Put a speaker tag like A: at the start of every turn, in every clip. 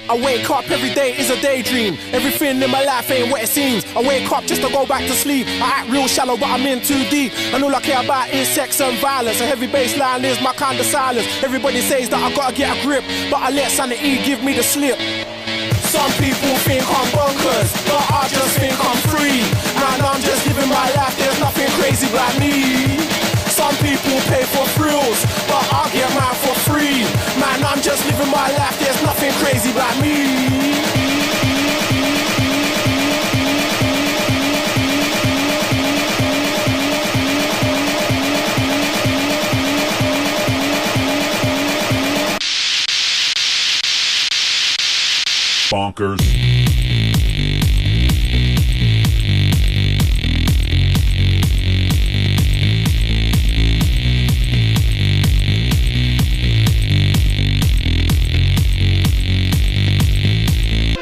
A: I wake up every day is a daydream. Everything in my life ain't what it seems. I wake up just to go back to sleep. I act real shallow but I'm in too deep. And all I care about is sex and violence. A heavy bass line is my kind of silence. Everybody says that I gotta get a grip, but I let sanity give me the slip. Some people think I'm bonkers, but I just think I'm free. Man, I'm just living my life, there's nothing crazy about me. Some people pay for thrills, but I get mine for free. Man, I'm just living my life, there's nothing crazy about me.
B: Bonkers.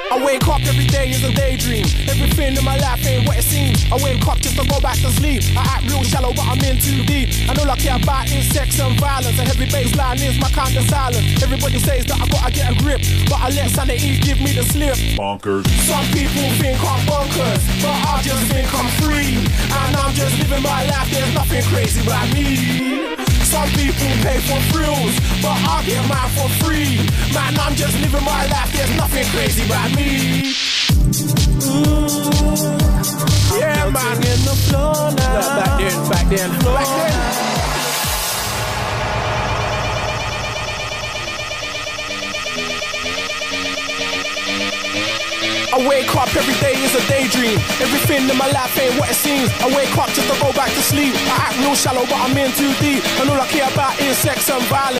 A: I wake up every day is a daydream. Everything in my life ain't what it seems. I wake up just to go back to sleep. I act real shallow but I'm in too deep. And all I care about is sex and violence. A heavy bass line is my kind of silence. Everybody says that I gotta get a grip, but I let sanity give me the slip.
B: Bonkers.
A: Some people think I'm bonkers, but I just think I'm free. And I'm just living my life, there's nothing crazy about me. Some people pay for thrills, but I get mine for free. Man, I'm just living my life, there's nothing crazy about me. Yeah, man, in the floor now. Back then. I wake up every day is a daydream. Everything in my life ain't what it seems. I wake up just to go back to sleep. I act real shallow but I'm in too deep. And all I care about is sex and violence.